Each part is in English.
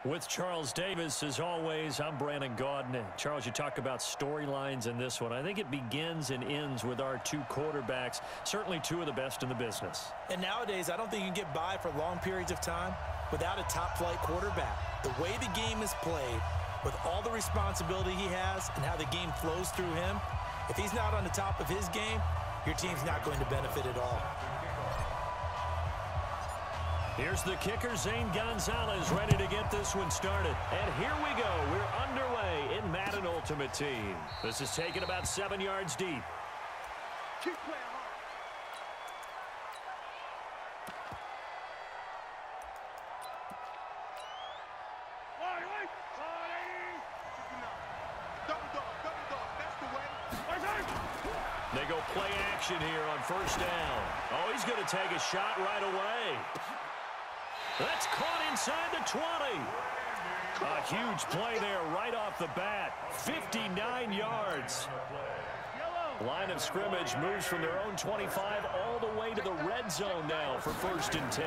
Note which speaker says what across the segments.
Speaker 1: With Charles Davis, as always, I'm Brandon Gaudin. Charles, you talk about storylines in this one. I think it begins and ends with our two quarterbacks, certainly two of the best in the business.
Speaker 2: And nowadays, I don't think you can get by for long periods of time without a top-flight quarterback. The way the game is played, with all the responsibility he has and how the game flows through him, if he's not on the top of his game, your team's not going to benefit at all.
Speaker 1: Here's the kicker, Zane Gonzalez, ready to get this one started. And here we go. We're underway in Madden Ultimate Team. This is taken about 7 yards deep.
Speaker 3: Keep playing
Speaker 1: They go play action here on first down. Oh, he's going to take a shot right away. That's caught inside the 20. A huge play there right off the bat. 59 yards. Line of scrimmage moves from their own 25 all the way to the red zone now for 1st and 10.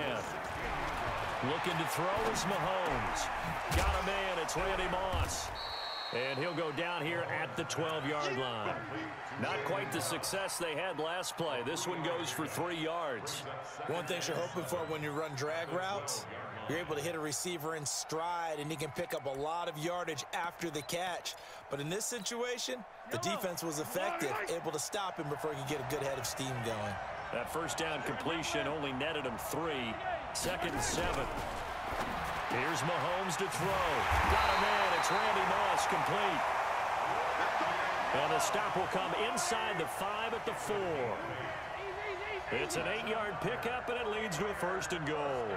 Speaker 1: Looking to throw is Mahomes. Got a man. It's Randy Moss. And he'll go down here at the 12-yard line. Not quite the success they had last play. This one goes for 3 yards.
Speaker 2: One thing you're hoping for when you run drag routes, you're able to hit a receiver in stride, and he can pick up a lot of yardage after the catch. But in this situation, the defense was effective, able to stop him before he could get a good head of steam going.
Speaker 1: That first down completion only netted him 3. 2nd and 7. Here's Mahomes to throw. Got a man. It's Randy Moss, complete. And the stop will come inside the 5 at the 4. It's an 8-yard pickup, and it leads to a 1st and goal.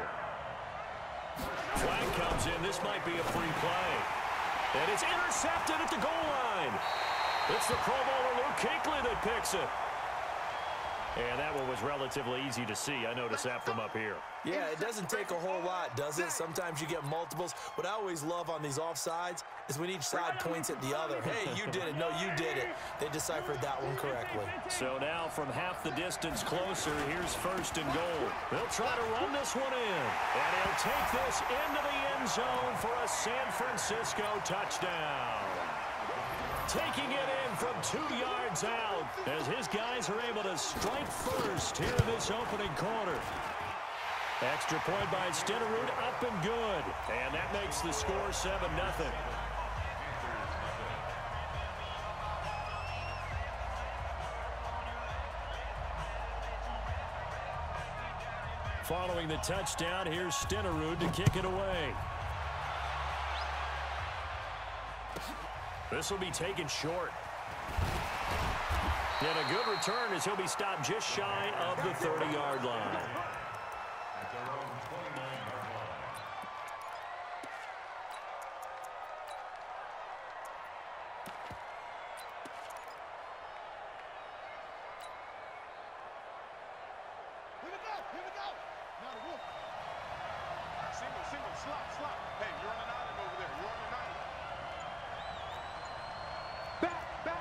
Speaker 1: Flag comes in. This might be a free play. And it's intercepted at the goal line. It's the Pro Bowler Luke Kuechly that picks it. And that one was relatively easy to see. I noticed that from up here.
Speaker 2: Yeah, it doesn't take a whole lot, does it? Sometimes you get multiples. What I always love on these offsides is when each side points at the other. Hey, you did it. No, you did it. They deciphered that one correctly.
Speaker 1: So now from half the distance closer, here's 1st and goal. They'll try to run this one in. And he'll take this into the end zone for a San Francisco touchdown. Taking it in from 2 yards out as his guys are able to strike first here in this opening quarter. Extra point by Stenerud, up and good. And that makes the score 7-0. Following the touchdown, here's Stenerud to kick it away. This will be taken short. And a good return as he'll be stopped just shy of the 30-yard line.
Speaker 3: Here we go. Now the wolf. Single, slot. Hey, you're on an island over there. You're on an island. Back.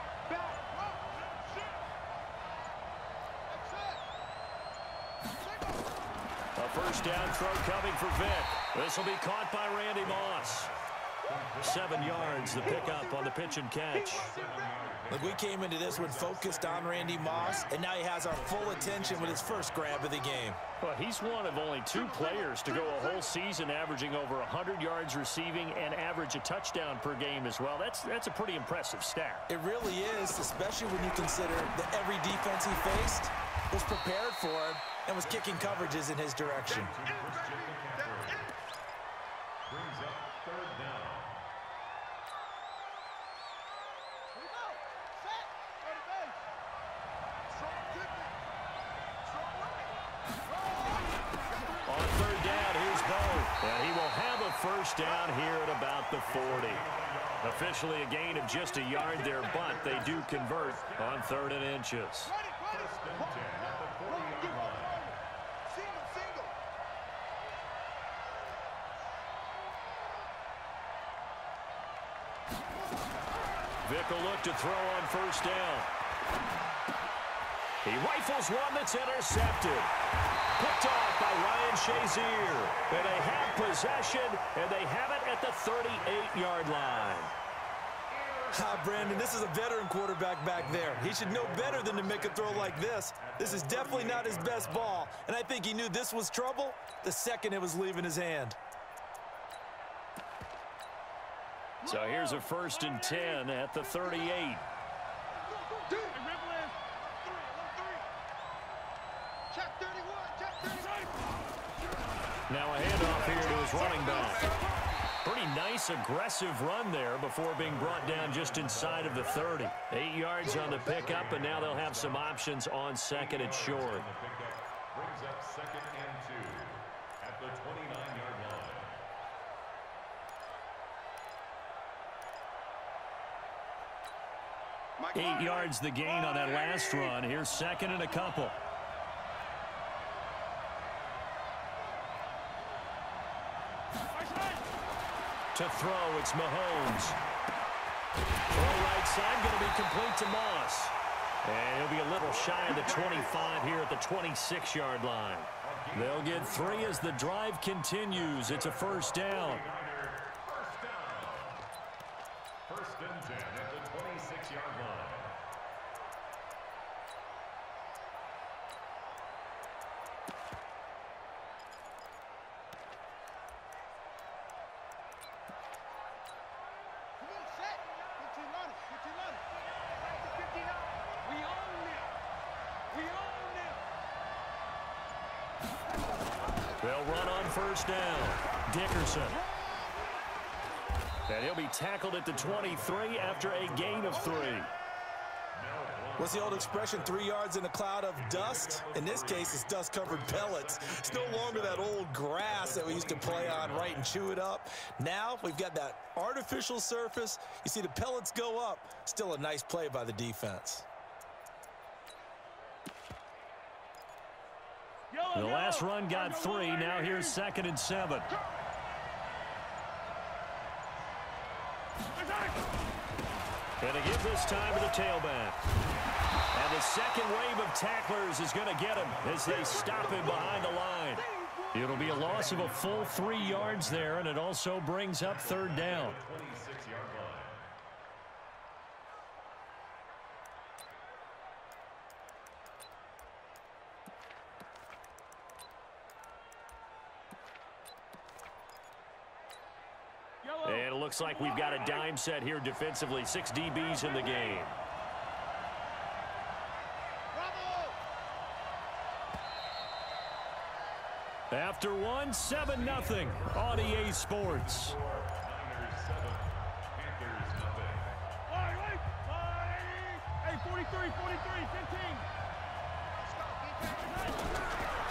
Speaker 1: A first down throw coming for Vic. This will be caught by Randy Moss. 7 yards, the pickup on the pitch and catch.
Speaker 2: Look, we came into this one focused on Randy Moss, and now he has our full attention with his first grab of the game.
Speaker 1: Well, he's one of only 2 players to go a whole season averaging over 100 yards receiving and average a touchdown per game as well. That's a pretty impressive stat.
Speaker 2: It really is, especially when you consider that every defense he faced was prepared for him and was kicking coverages in his direction.
Speaker 4: Brings up 3rd down.
Speaker 1: On 3rd down, here's Bo. And he will have a first down here at about the 40. Officially a gain of just a yard there, but they do convert on 3rd and inches. Vic will look to throw on first down. He rifles one that's intercepted. Picked off by Ryan Shazier. And they have possession, and they have it at the 38-yard line.
Speaker 2: Brandon, this is a veteran quarterback back there. He should know better than to make a throw like this. This is definitely not his best ball, and I think he knew this was trouble the second it was leaving his hand.
Speaker 1: So here's a 1st and 10 at the 38. Now a handoff here to his running back. Pretty nice, aggressive run there before being brought down just inside of the 30. 8 yards on the pickup, and now they'll have some options on 2nd and short.
Speaker 4: Brings up 2nd and 2 at the 29-yard line.
Speaker 1: 8 yards the gain on that last run. Here's 2nd and a couple. To throw, it's Mahomes. Throw right side, going to be complete to Moss. And he'll be a little shy of the 25 here at the 26-yard line. They'll get 3 as the drive continues. It's a 1st down.
Speaker 4: 1st and 10 at the 26-yard line.
Speaker 1: They'll run on 1st down. Dickerson. And he'll be tackled at the 23 after a gain of 3.
Speaker 2: What's the old expression, 3 yards in a cloud of dust? In this case, it's dust-covered pellets. It's no longer that old grass that we used to play on, right, and chew it up. Now we've got that artificial surface. You see the pellets go up. Still a nice play by the defense.
Speaker 1: The last run got 3. Now here's 2nd and 7. And a give this time to the tailback. And the second wave of tacklers is going to get him as they stop him behind the line. It'll be a loss of a full 3 yards there, and it also brings up 3rd down.
Speaker 4: 26-yard line.
Speaker 1: And it looks like we've got a dime set here defensively. 6 DBs in the game. After one, 7-0 on EA Sports.
Speaker 4: Niners 7, Panthers nothing.
Speaker 3: Hey, 43, 15.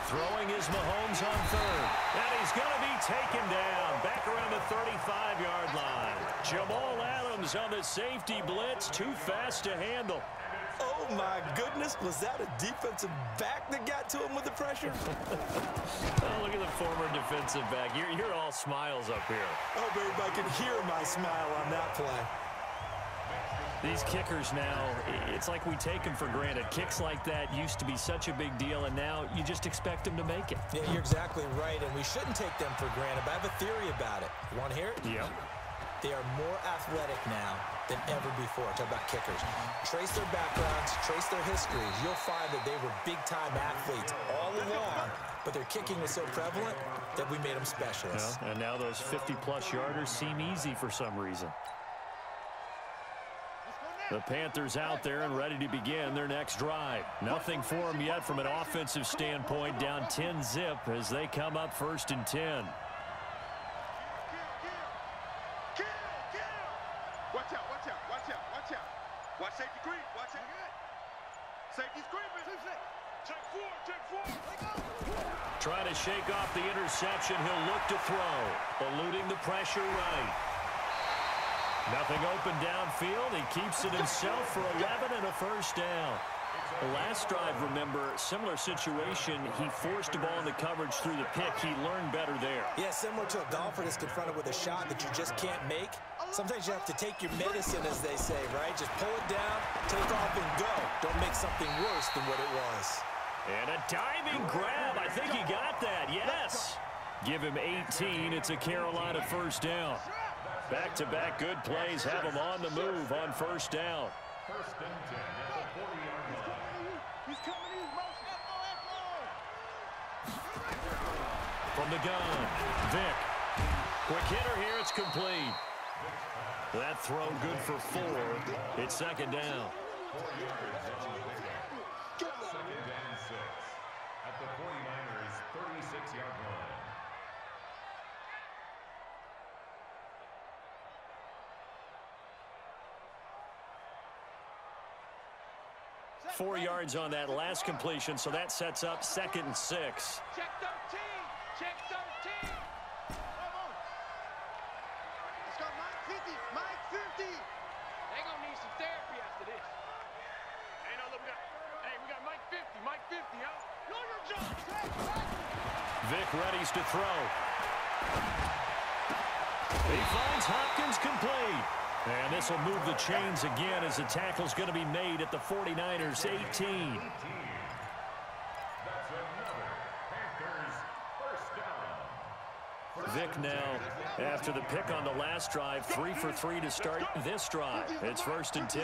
Speaker 1: Throwing is Mahomes on 3rd. And he's going to be taken down back around the 35-yard line. Jamal Adams on the safety blitz. Too fast to handle.
Speaker 2: Oh, my goodness. Was that a defensive back that got to him with the pressure?
Speaker 1: Oh, look at the former defensive back. You're all smiles up here.
Speaker 2: I hope everybody can hear my smile on that play.
Speaker 1: These kickers now, it's like we take them for granted. Kicks like that used to be such a big deal, and now you just expect them to make it.
Speaker 2: Yeah, you're exactly right, and we shouldn't take them for granted, but I have a theory about it. You want to hear it?
Speaker 1: Yep.
Speaker 2: They are more athletic now than ever before. Talk about kickers. Trace their backgrounds, trace their histories. You'll find that they were big-time athletes all along, but their kicking was so prevalent that we made them specialists.
Speaker 1: Yeah, and now those 50-plus yarders seem easy for some reason. The Panthers out there and ready to begin their next drive. Nothing for them yet from an offensive standpoint. Down 10-zip as they come up 1st and 10.
Speaker 3: Watch out. Watch safety creep. Watch out. Safety's creeping. Check 4.
Speaker 1: Trying to shake off the interception. He'll look to throw. Eluding the pressure right. Nothing open downfield. He keeps it himself for 11 and a 1st down. The last drive, remember, similar situation. He forced a ball into coverage through the pick. He learned better there.
Speaker 2: Yeah, similar to a golfer that's confronted with a shot that you just can't make. Sometimes you have to take your medicine, as they say, right? Just pull it down, take off, and go. Don't make something worse than what it was.
Speaker 1: And a diving grab. I think he got that. Yes. Give him 18. It's a Carolina first down. Back-to-back good plays have him on the move on first down.
Speaker 4: First and 10 at the 40-yard line.
Speaker 3: He's coming in.
Speaker 1: From the gun, Vic. Quick hitter here. It's complete. That throw good for 4. It's second down.
Speaker 4: 4 yards on the pickup. Second and 6 at the 49ers' 36-yard line.
Speaker 1: 4 yards on that last completion, so that sets up second and 6.
Speaker 3: Check 13. Check 13. Let's go, Mike 50. Mike 50. They gonna need some therapy after this. Hey, no, look, we got Mike 50. Mike 50, huh? Know your job.
Speaker 1: Vic readies to throw. He finds Hopkins complete. And this will move the chains again as the tackle's going to be made at the 49ers' 18.
Speaker 4: That's another Panthers first down.
Speaker 1: Vic now, after the pick on the last drive, 3 for 3 to start this drive. It's first and 10.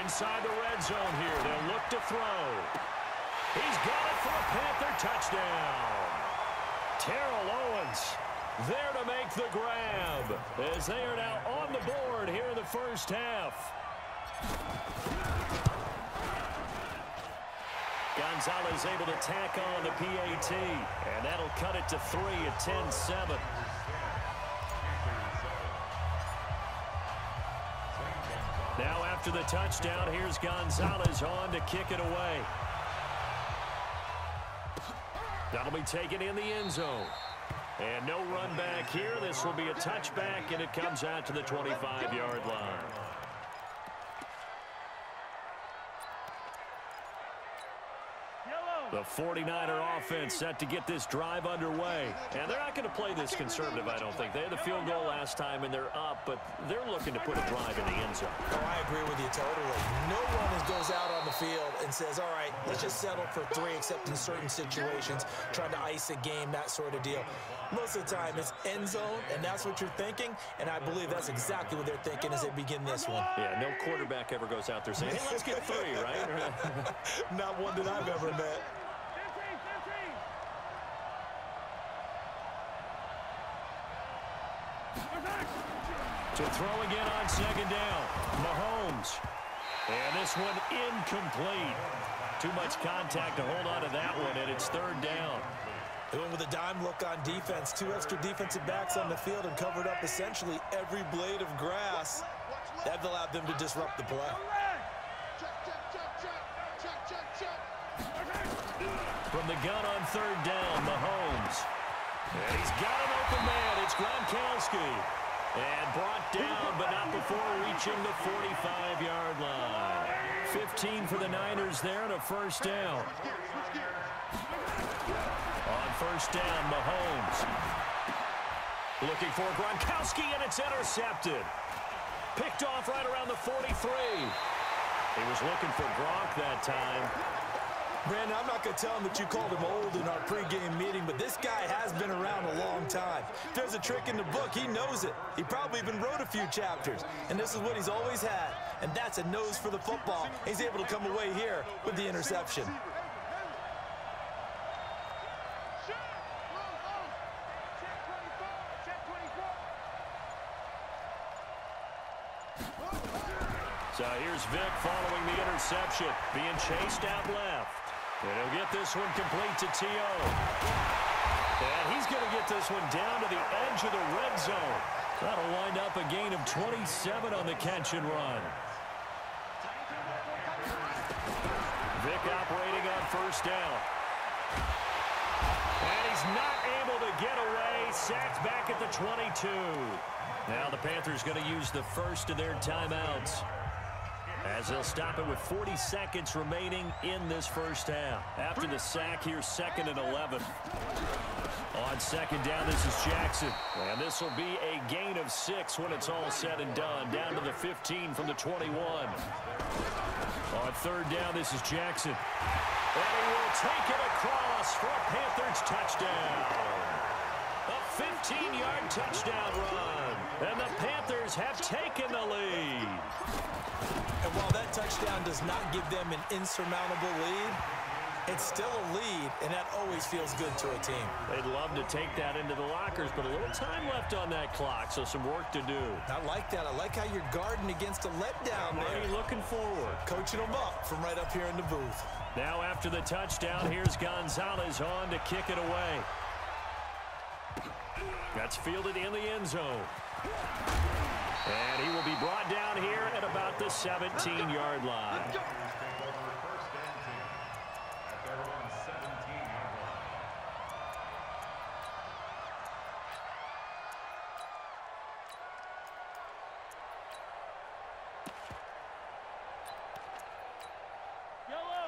Speaker 1: Inside the red zone here. They'll look to throw. He's got it for a Panther touchdown. Terrell Owens there to make the grab as they are now on the board here in the first half. Gonzalez able to tack on the PAT, and that'll cut it to 3 at 10-7. Now after the touchdown, here's Gonzalez on to kick it away. That'll be taken in the end zone. And no run back here. This will be a touchback, and it comes out to the 25-yard line. The 49er offense set to get this drive underway. And they're not going to play this conservative, I don't think. They had the field goal last time, and they're up, but they're looking to put a drive in the end zone.
Speaker 2: Oh, I agree with you totally. No one goes out on the field and says, all right, let's just settle for 3, except in certain situations, trying to ice a game, that sort of deal. Most of the time, it's end zone, and that's what you're thinking, and I believe that's exactly what they're thinking as they begin this one.
Speaker 1: Yeah, no quarterback ever goes out there saying, hey, let's get 3, right?
Speaker 2: Not one that I've ever met.
Speaker 1: To throw again on second down, Mahomes. And this one incomplete. Too much contact to hold on to that one, and it's third down.
Speaker 2: They went with a dime look on defense. 2 extra defensive backs on the field and covered up essentially every blade of grass. That allowed them to disrupt the play.
Speaker 1: From the gun on third down, Mahomes. And he's got an open man. It's Gronkowski. And brought down, but not before reaching the 45-yard line. 15 for the Niners there and a first down. On first down, Mahomes. Looking for Gronkowski, and it's intercepted. Picked off right around the 43. He was looking for Gronk that time.
Speaker 2: Brandon, I'm not going to tell him that you called him old in our pregame meeting, but this guy has been around a long time. If there's a trick in the book, he knows it. He probably even wrote a few chapters, and this is what he's always had, and that's a nose for the football. He's able to come away here with the interception.
Speaker 1: So here's Vic following the interception, being chased out left. And he'll get this one complete to T.O. And he's going to get this one down to the edge of the red zone. That'll wind up a gain of 27 on the catch and run. Vic operating on first down. And he's not able to get away. Sacked back at the 22. Now the Panthers going to use the first of their timeouts, as they'll stop it with 40 seconds remaining in this first half. After the sack, here's 2nd and 11. On second down, this is Jackson. And this will be a gain of 6 when it's all said and done. Down to the 15 from the 21. On third down, this is Jackson. And he will take it across for a Panthers touchdown. A 15-yard touchdown run. And the Panthers have taken the lead.
Speaker 2: And while that touchdown does not give them an insurmountable lead, it's still a lead, and that always feels good to a team.
Speaker 1: They'd love to take that into the lockers, but a little time left on that clock, so some work to do.
Speaker 2: I like that. I like how you're guarding against a letdown there.
Speaker 1: Already looking forward.
Speaker 2: Coaching them up from right up here in the booth.
Speaker 1: Now after the touchdown, here's Gonzalez on to kick it away. That's fielded in the end zone. And he will be brought down here at about the 17-yard line.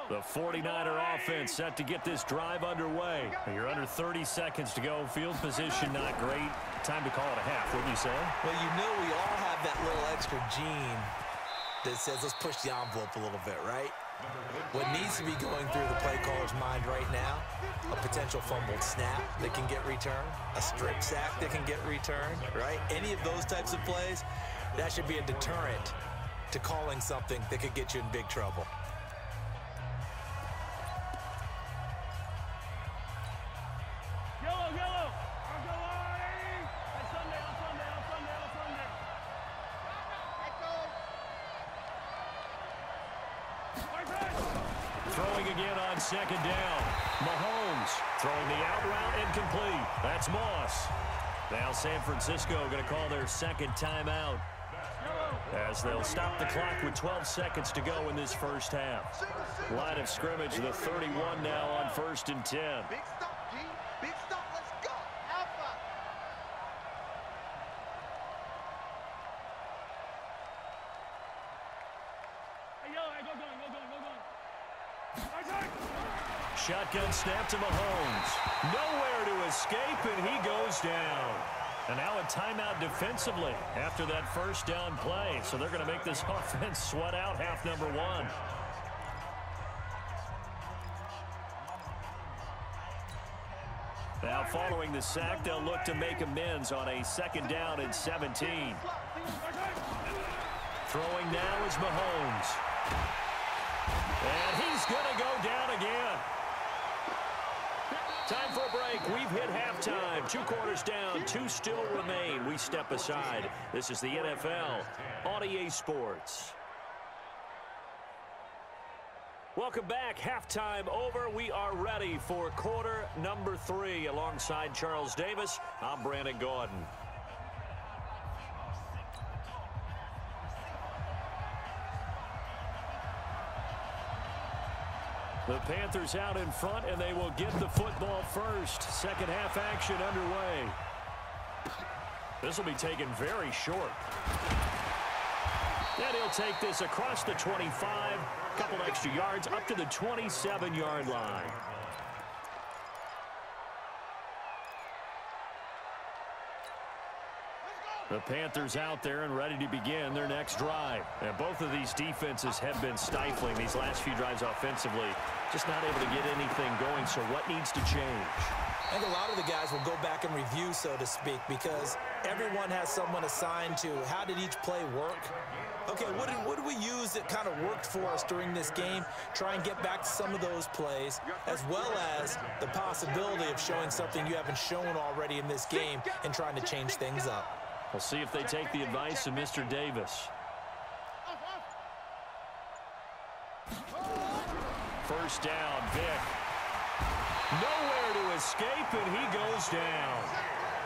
Speaker 1: The 49er offense set to get this drive underway. You're under 30 seconds to go. Field position not great. Time to call it a half, wouldn't you say?
Speaker 2: Well, you know we all have that little extra gene that says let's push the envelope a little bit, right? What needs to be going through the play caller's mind right now, a potential fumbled snap that can get returned, a strip sack that can get returned, right? Any of those types of plays, that should be a deterrent to calling something that could get you in big trouble.
Speaker 1: Throwing again on second down. Mahomes throwing the out route incomplete. That's Moss. Now San Francisco going to call their second timeout as they'll stop the clock with 12 seconds to go in this first half. Line of scrimmage, the 31 now on 1st and 10.
Speaker 3: Big stop, G. Big stop. Let's go. Alpha.
Speaker 5: Hey, yo, hey, go going.
Speaker 1: Shotgun snap to Mahomes. Nowhere to escape, and he goes down. And now a timeout defensively after that first down play. So they're going to make this offense sweat out half number one. Now following the sack, they'll look to make amends on a second down and 17. Throwing now is Mahomes. And he's going to go down again. Time for a break. We've hit halftime. 2 quarters down. 2 still remain. We step aside. This is the NFL on EA Sports. Welcome back. Halftime over. We are ready for quarter number 3. Alongside Charles Davis, I'm Brandon Gordon. The Panthers out in front, and they will get the football first. Second half action underway. This will be taken very short. And he'll take this across the 25, a couple extra yards, up to the 27-yard line. The Panthers out there and ready to begin their next drive. And both of these defenses have been stifling these last few drives offensively. Just not able to get anything going, so what needs to change?
Speaker 2: I think a lot of the guys will go back and review, so to speak, because everyone has someone assigned to how did each play work. Okay, what did we use that kind of worked for us during this game? Try and get back to some of those plays, as well as the possibility of showing something you haven't shown already in this game and trying to change things up.
Speaker 1: We'll see if they take the advice of Mr. Davis. First down, Vic. Nowhere to escape, and he goes down.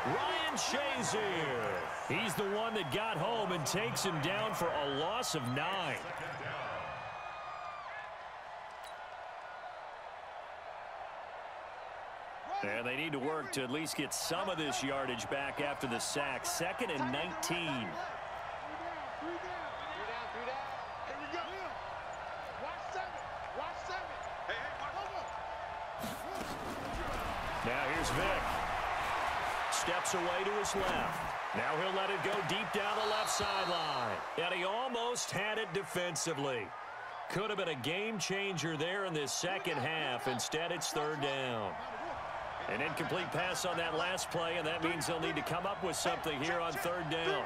Speaker 1: Ryan Shazier. He's the one that got home and takes him down for a loss of 9. And they need to work to at least get some of this yardage back after the sack. 2nd and 19.
Speaker 3: 3 down. Here we go. Watch 7. Watch 7. Hey, watch.
Speaker 1: Now here's Vic. Steps away to his left. Now he'll let it go deep down the left sideline. And he almost had it defensively. Could have been a game changer there in this second half. Instead, it's third down. An incomplete pass on that last play, and that means they'll need to come up with something here on third down.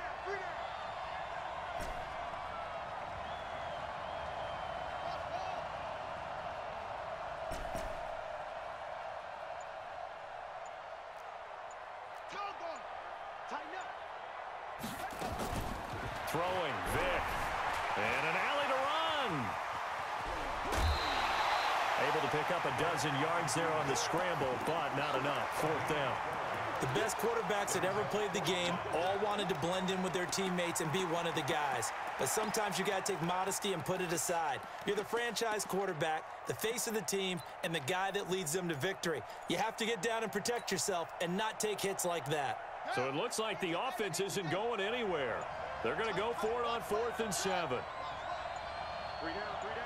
Speaker 1: Throwing, Vic. And an alley to run. Able to pick up a dozen yards there on the scramble, but not enough. Fourth down.
Speaker 2: The best quarterbacks that ever played the game all wanted to blend in with their teammates and be one of the guys. But sometimes you got to take modesty and put it aside. You're the franchise quarterback, the face of the team, and the guy that leads them to victory. You have to get down and protect yourself and not take hits like that.
Speaker 1: So it looks like the offense isn't going anywhere. They're going to go for it on 4th and 7.
Speaker 3: 3 down, 3 down.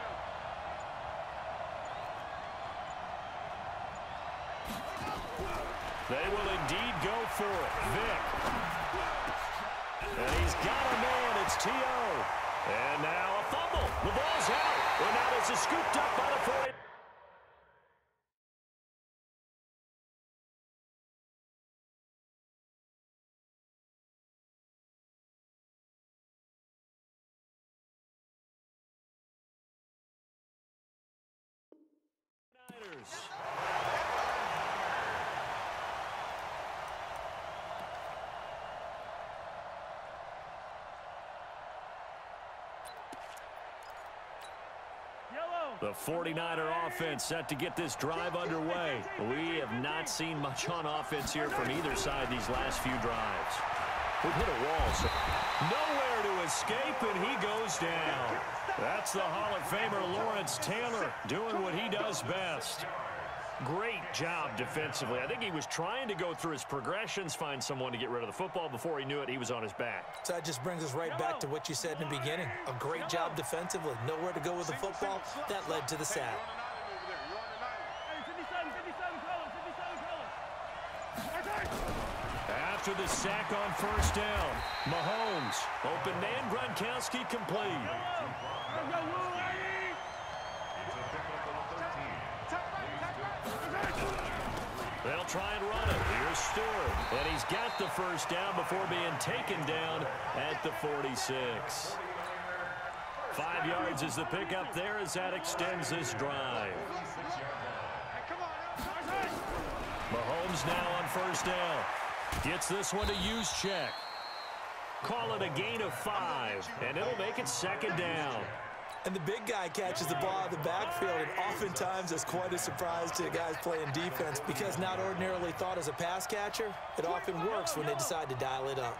Speaker 1: They will indeed go for it. Vic. And he's got a man. It's T.O. And now a fumble. The ball's out. And now this is scooped up by the 40. The 49er offense set to get this drive underway. We have not seen much on offense here from either side these last few drives. We've hit a wall, so nowhere to escape, and he goes down. That's the Hall of Famer Lawrence Taylor doing what he does best. Great job defensively. I think he was trying to go through his progressions, find someone to get rid of the football. Before he knew it, he was on his back.
Speaker 2: So that just brings us right back to what you said in the beginning. A great job defensively. Nowhere to go with the football. That led to the sack.
Speaker 1: After the sack on first down, Mahomes, open man, Gronkowski complete. They'll try and run it. Here's Stewart. And he's got the first down before being taken down at the 46. 5 yards is the pickup there as that extends this drive. Mahomes now on first down. Gets this one to use check. Call it a gain of 5, and it'll make it second down.
Speaker 2: And the big guy catches the ball out of the backfield, and oftentimes it's quite a surprise to the guys playing defense because not ordinarily thought as a pass catcher, it often works when they decide to dial it up.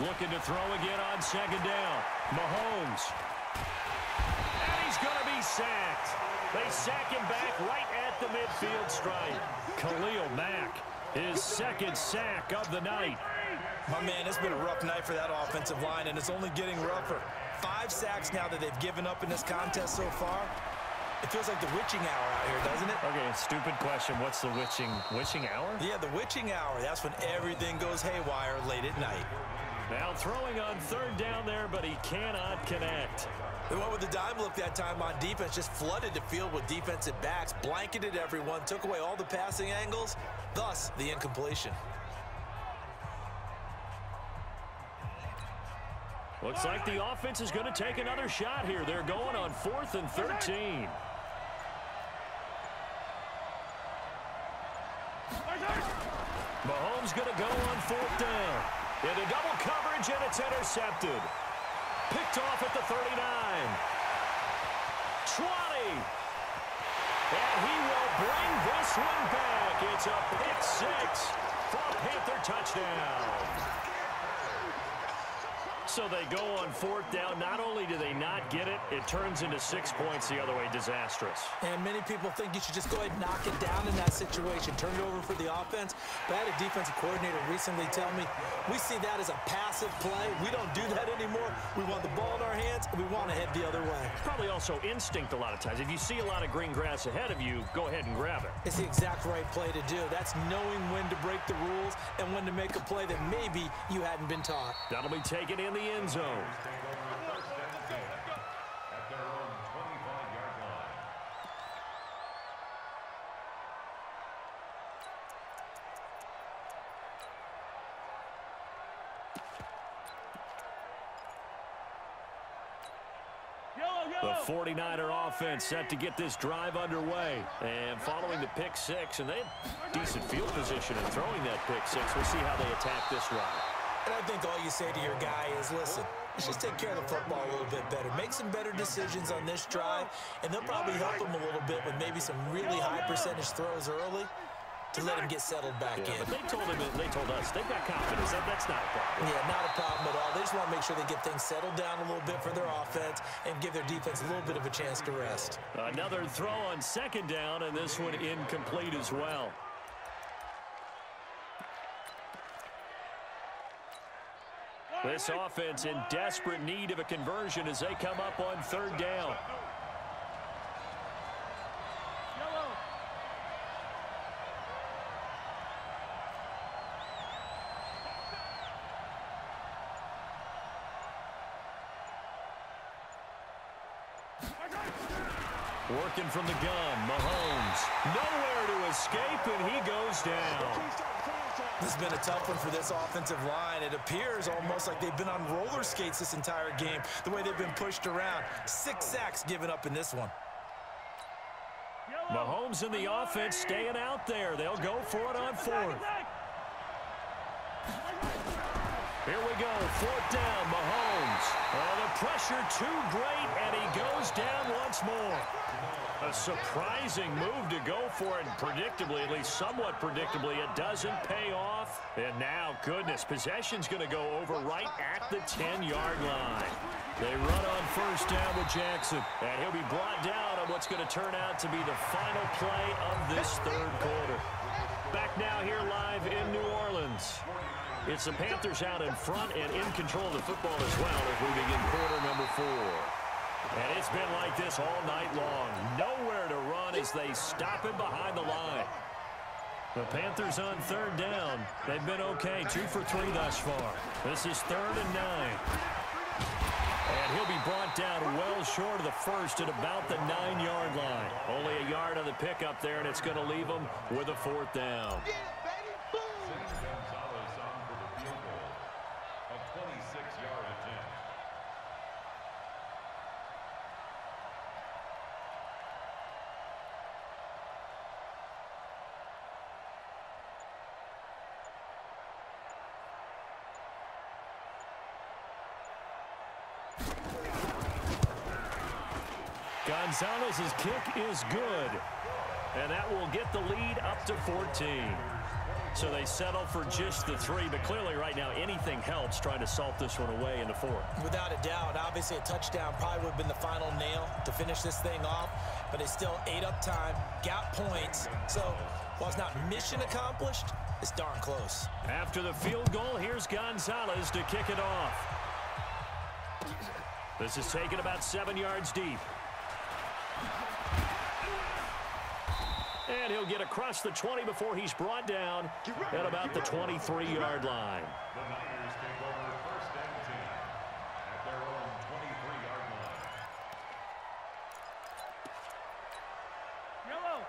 Speaker 1: Looking to throw again on second down. Mahomes. And he's going to be sacked. They sack him back right at the midfield stripe. Khalil Mack, his second sack of the night.
Speaker 2: My man, it's been a rough night for that offensive line, and it's only getting rougher. 5 sacks now that they've given up in this contest so far. It feels like the witching hour out here, doesn't it?
Speaker 1: Okay, stupid question. What's the witching hour?
Speaker 2: Yeah, the witching hour. That's when everything goes haywire late at night.
Speaker 1: Now throwing on third down there, but he cannot connect.
Speaker 2: They went with the dime look that time on defense, just flooded the field with defensive backs, blanketed everyone, took away all the passing angles, thus the incompletion.
Speaker 1: Looks like the offense is going to take another shot here. They're going on 4th and 13. Mahomes going to go on 4th down. Into double coverage, and it's intercepted. Picked off at the 39. 20. And he will bring this one back. It's a pick 6 for a Panther touchdown. So they go on 4th down. Not only do they not get it, it turns into 6 points the other way. Disastrous.
Speaker 2: And many people think you should just go ahead and knock it down in that situation. Turn it over for the offense. But I had a defensive coordinator recently tell me, we see that as a passive play. We don't do that anymore. We want the ball in our hands, and we want to head the other way.
Speaker 1: Probably also instinct a lot of times. If you see a lot of green grass ahead of you, go ahead and grab it.
Speaker 2: It's the exact right play to do. That's knowing when to break the rules and when to make a play that maybe you hadn't been taught.
Speaker 1: That'll be taken in the end zone.
Speaker 4: At their own 25-yard line.
Speaker 1: The 49er offense set to get this drive underway. And following the pick six, and they had decent field position in throwing that pick six. We'll see how they attack this drive.
Speaker 2: And I think all you say to your guy is, listen, let's just take care of the football a little bit better. Make some better decisions on this drive, and they'll probably help him a little bit with maybe some really high percentage throws early to let him get settled back in.
Speaker 1: But they told us they've got confidence. That's not a problem.
Speaker 2: Yeah, not a problem at all. They just want to make sure they get things settled down a little bit for their offense and give their defense a little bit of a chance to rest.
Speaker 1: Another throw on 2nd down, and this one incomplete as well. This offense in desperate need of a conversion as they come up on 3rd down. Working from the gun, Mahomes. Nowhere to escape, and he goes down.
Speaker 2: This has been a tough one for this offensive line. It appears almost like they've been on roller skates this entire game, the way they've been pushed around. 6 sacks given up in this one.
Speaker 1: Mahomes and the offense staying out there. They'll go for it on 4th. Here we go, 4th down, Mahomes. Oh, the pressure too great, and he goes down once more. A surprising move to go for it, and predictably, at least somewhat predictably, it doesn't pay off. And now, goodness, possession's going to go over right at the 10-yard line. They run on 1st down with Jackson, and he'll be brought down on what's going to turn out to be the final play of this 3rd quarter. Back now here live in New Orleans. It's the Panthers out in front and in control of the football as well as we begin quarter number 4. And it's been like this all night long. Nowhere to run as they stop him behind the line. The Panthers on 3rd down. They've been okay, 2 for 3 thus far. This is 3rd and 9. And he'll be brought down well short of the 1st at about the 9-yard line. Only a yard on the pickup there, and it's going to leave him with a 4th down.
Speaker 4: Gonzalez on for the field goal. A 26-yard attempt.
Speaker 1: Gonzalez's kick is good, and that will get the lead up to 14. So they settle for just the 3, but clearly right now anything helps trying to salt this one away in the 4th.
Speaker 2: Without a doubt, obviously a touchdown probably would have been the final nail to finish this thing off, but it's still ate up time, got points. So while it's not mission accomplished, it's darn close.
Speaker 1: After the field goal, here's Gonzalez to kick it off. This is taken about 7 yards deep. And he'll get across the 20 before he's brought down at about the 23-yard line.
Speaker 4: The Niners take over 1st and 10 at their own 23-yard line.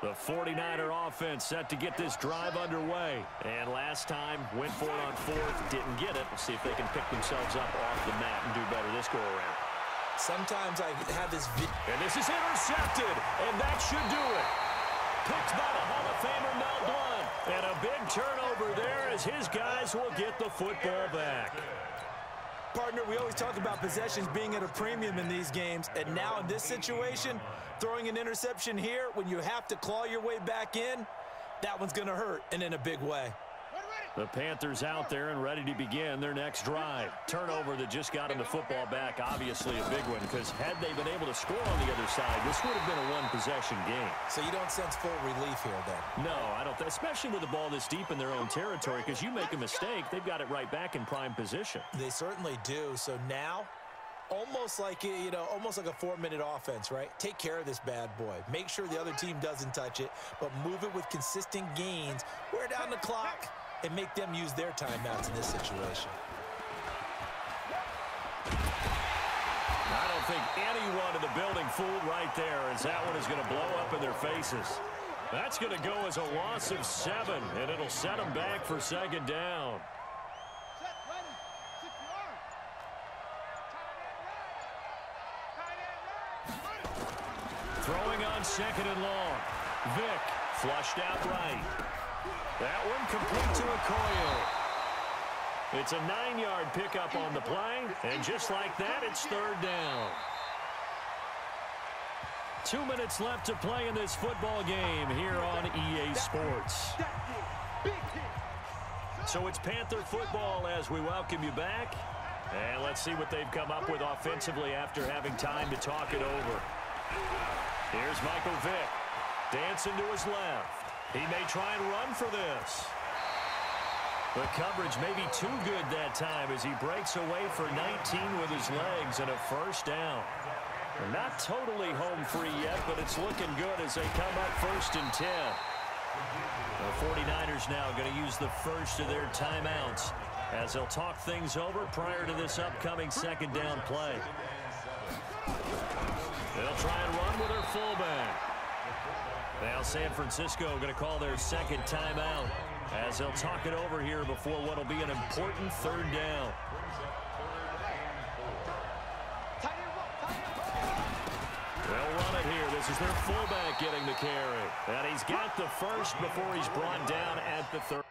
Speaker 1: The 49er offense set to get this drive underway. And last time, went for it on 4th, didn't get it. We'll see if they can pick themselves up off the mat and do better this go-around.
Speaker 2: Sometimes I have this
Speaker 1: and this is intercepted, and that should do it. Picked by the Hall of Famer Mel Blount. And a big turnover there as his guys will get the football back.
Speaker 2: Partner, we always talk about possessions being at a premium in these games, and now in this situation, throwing an interception here when you have to claw your way back in, that one's going to hurt, and in a big way.
Speaker 3: Ready?
Speaker 1: The Panthers out there and ready to begin their next drive. Turnover that just got them the football back, obviously a big one, because had they been able to score on the other side, this would have been a one-possession game.
Speaker 2: So you don't sense full relief here then?
Speaker 1: No, I don't, especially with the ball this deep in their own territory, because you make a mistake, they've got it right back in prime position.
Speaker 2: They certainly do. So now, almost like a 4-minute offense, right? Take care of this bad boy. Make sure the other team doesn't touch it, but move it with consistent gains. Wear down the clock and make them use their timeouts in this situation.
Speaker 1: I don't think anyone in the building fooled right there, as that one is going to blow up in their faces. That's going to go as a loss of 7, and it'll set them back for second down. Throwing on second and long. Vick flushed out right. That one complete to Okoye. It's a 9-yard pickup on the play, and just like that, it's third down. 2 minutes left to play in this football game here on EA Sports. So it's Panther football as we welcome you back. And let's see what they've come up with offensively after having time to talk it over. Here's Michael Vick. Dancing to his left. He may try and run for this. The coverage may be too good that time as he breaks away for 19 with his legs and a first down. They're not totally home free yet, but it's looking good as they come up 1st and 10. The 49ers now going to use the first of their timeouts as they'll talk things over prior to this upcoming second down play. They'll try and run with their fullback. Now San Francisco going to call their second timeout as they'll talk it over here before what will be an important third down. They'll run it here. This is their fullback getting the carry. And he's got the first before he's brought down at the 30.